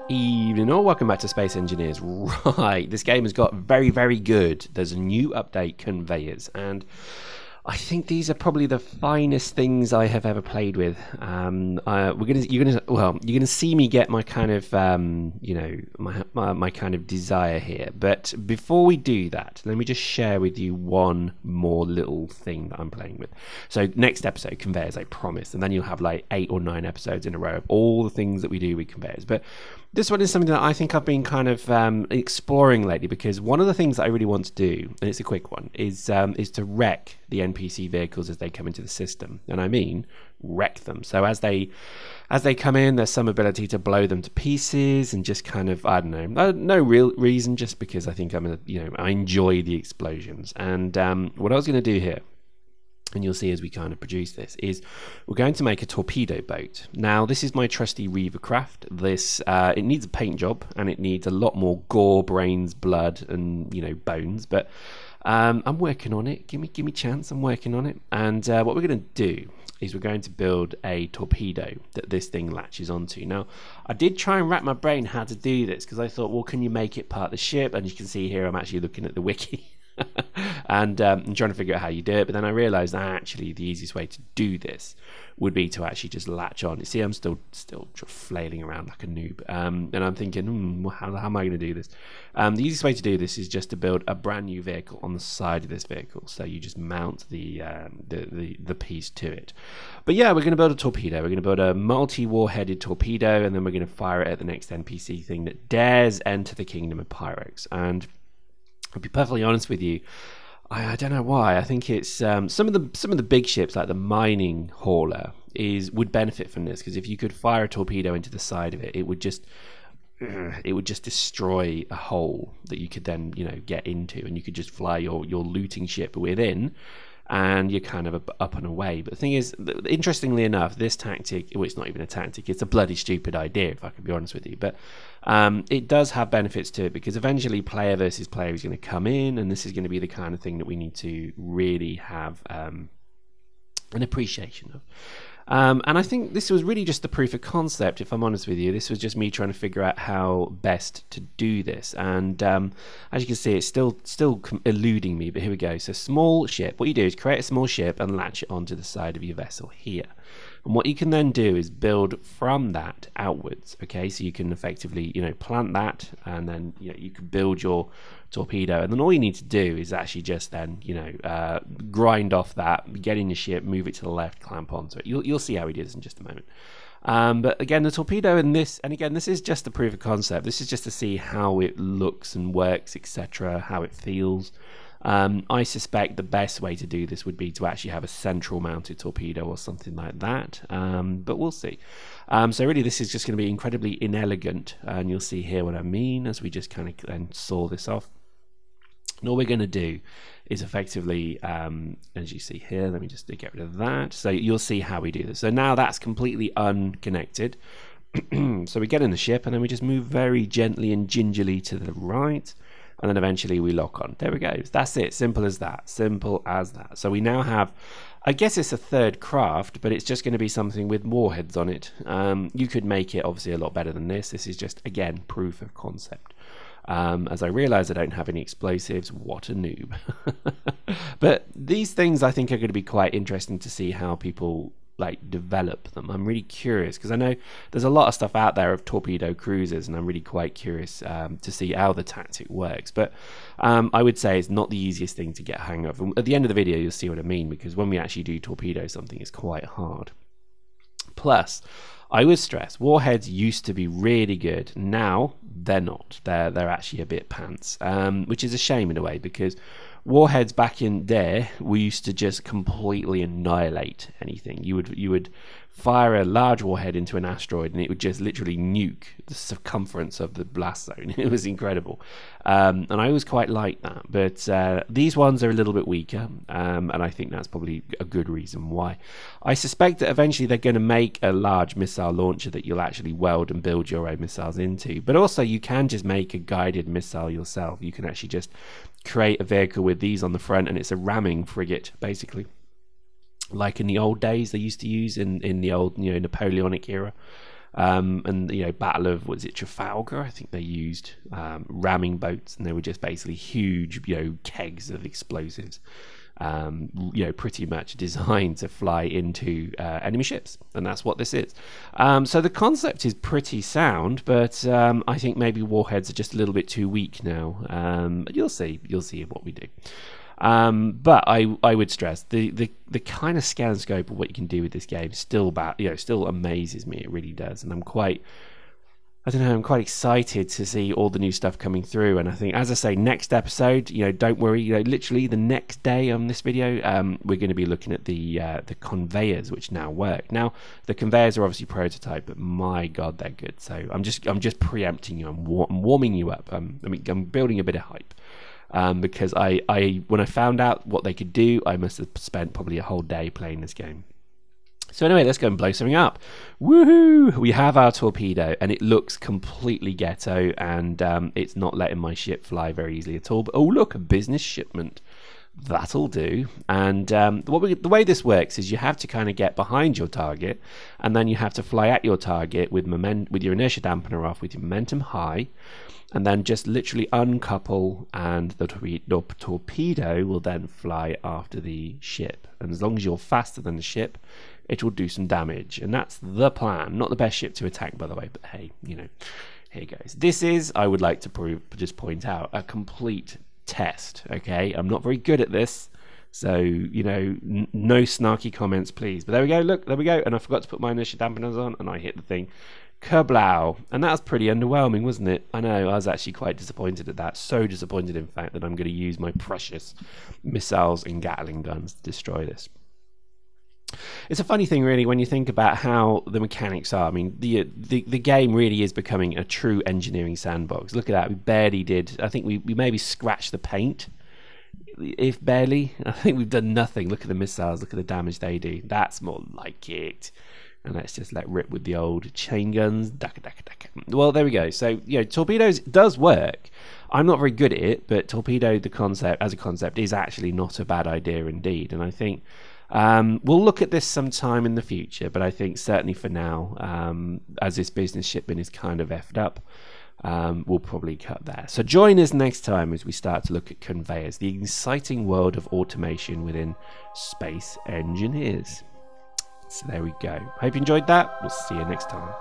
Evening all, welcome back to Space Engineers. Right, this game has got very, very good. There's a new update, Conveyors, and I think these are probably the finest things I have ever played with. You're gonna see me get my kind of, my kind of desire here. But before we do that, let me just share with you one more little thing that I'm playing with. So next episode, Conveyors, I promise, and then you'll have like 8 or 9 episodes in a row of all the things that we do with Conveyors. But this one is something that I think I've been kind of exploring lately, because one of the things that I really want to do, and it's a quick one, is to wreck the NPC vehicles as they come into the system. And I mean wreck them. So as they come in, there's some ability to blow them to pieces and just kind of, I don't know, no real reason, just because I think I enjoy the explosions. And what I was going to do here, and you'll see as we kind of produce this, is we're going to make a torpedo boat. Now, this is my trusty Reaver craft. This it needs a paint job, and it needs a lot more gore, brains, blood, and bones. But I'm working on it. Give me chance. I'm working on it. And what we're going to do is we're going to build a torpedo that this thing latches onto. Now, I did try and wrap my brain how to do this, because I thought, well, can you make it part of the ship? And you can see here, I'm actually looking at the wiki. And I'm trying to figure out how you do it, but then I realized that actually the easiest way to do this would be to actually just latch on. You see, I'm still flailing around like a noob, and I'm thinking, how am I going to do this? The easiest way to do this is just to build a brand new vehicle on the side of this vehicle. So you just mount the piece to it. But yeah, we're going to build a torpedo. We're going to build a multi-warheaded torpedo, and then we're going to fire it at the next NPC thing that dares enter the kingdom of Pyrex. And I'll be perfectly honest with you, I don't know why. I think it's some of the big ships, like the mining hauler, would benefit from this, because if you could fire a torpedo into the side of it, it would just destroy a hole that you could then get into, and you could just fly your looting ship within, and you're kind of up and away. But the thing is, interestingly enough, this tactic, well, it's not even a tactic, it's a bloody stupid idea, if I can be honest with you, but it does have benefits to it, because eventually player versus player is going to come in, and this is going to be the kind of thing that we need to really have an appreciation of. And I think this was really just the proof of concept, if I'm honest with you. This was just me trying to figure out how best to do this. And as you can see, it's still eluding me, but here we go. So small ship. What you do is create a small ship and latch it onto the side of your vessel here. And what you can then do is build from that outwards. Okay, so you can effectively, plant that, and then you can build your torpedo, and then all you need to do is actually just then grind off that, get in your ship, move it to the left, clamp onto it. You'll see how he does in just a moment. But again, the torpedo in this, and again, this is just the proof of concept. This is just to see how it looks and works, etc., how it feels. I suspect the best way to do this would be to actually have a central mounted torpedo or something like that, but we'll see. So really this is just going to be incredibly inelegant, and you'll see here what I mean as we just kind of then saw this off. And all we're going to do is effectively, as you see here, let me just get rid of that. So you'll see how we do this. So now that's completely unconnected. So we get in the ship, and then we just move very gently and gingerly to the right, and then eventually we lock on. There we go. That's it. Simple as that. Simple as that. So we now have, I guess it's a third craft, but it's just going to be something with warheads on it. You could make it obviously a lot better than this. This is just, again, proof of concept. As I realize I don't have any explosives, what a noob. But these things I think are going to be quite interesting to see how people develop them. I'm really curious, because I know there's a lot of stuff out there of torpedo cruisers, and I'm really quite curious to see how the tactic works. But I would say it's not the easiest thing to get a hang of. And at the end of the video you'll see what I mean, because when we actually do torpedo something, it's quite hard. Plus, I would stress, warheads used to be really good. Now they're not. They're actually a bit pants, which is a shame in a way, because warheads back in there, we used to just completely annihilate anything. You would fire a large warhead into an asteroid, and it would just literally nuke the circumference of the blast zone. It was incredible, and I always quite liked that. But these ones are a little bit weaker, and I think that's probably a good reason why. I suspect that eventually they're going to make a large missile launcher that you'll actually weld and build your own missiles into. But also you can just make a guided missile yourself. You can actually just create a vehicle with these on the front, and it's a ramming frigate basically, like in the old days they used to use in the old Napoleonic era. And Battle of, was it Trafalgar? I think they used ramming boats, and they were just basically huge kegs of explosives, pretty much designed to fly into enemy ships, and that's what this is. So the concept is pretty sound, but I think maybe warheads are just a little bit too weak now. But you'll see what we do. But I would stress the kind of scan and scope of what you can do with this game still amazes me. It really does, and I'm quite excited to see all the new stuff coming through. And I think, as I say, next episode, don't worry, literally the next day on this video, we're going to be looking at the conveyors, which now work. Now, the conveyors are obviously prototype, but my God, they're good. So I'm just preempting you. I'm warming you up. I'm building a bit of hype. Because when I found out what they could do, I must have spent probably a whole day playing this game. So anyway, let's go and blow something up. Woohoo! We have our torpedo, and it looks completely ghetto, and it's not letting my ship fly very easily at all. But oh, look, a business shipment. That'll do. And the way this works is you have to kind of get behind your target, and then you have to fly at your target with your inertia dampener off, with your momentum high, and then just literally uncouple, and the torpedo will then fly after the ship. And as long as you're faster than the ship, it will do some damage. And that's the plan. Not the best ship to attack, by the way, but hey, here goes. This is, I would like to just point out, a complete test, okay? I'm not very good at this, so, no snarky comments, please. But there we go, look, there we go. And I forgot to put my inertia dampeners on, and I hit the thing. Kablow. And that was pretty underwhelming, wasn't it? I know, I was actually quite disappointed at that. So disappointed, in fact, that I'm going to use my precious missiles and Gatling guns to destroy this. It's a funny thing, really, when you think about how the mechanics are. I mean, the game really is becoming a true engineering sandbox. Look at that. We barely did. I think we maybe scratched the paint, if barely. I think we've done nothing. Look at the missiles. Look at the damage they do. That's more like it. And let's just let rip with the old chain guns. Daka, daka, daka. Well, there we go. So, torpedoes does work. I'm not very good at it, but torpedo, as a concept, is actually not a bad idea indeed. And I think we'll look at this sometime in the future, but I think certainly for now, as this business shipment is kind of effed up, we'll probably cut there. So join us next time as we start to look at conveyors, the exciting world of automation within space engineers. So there we go. Hope you enjoyed that. We'll see you next time.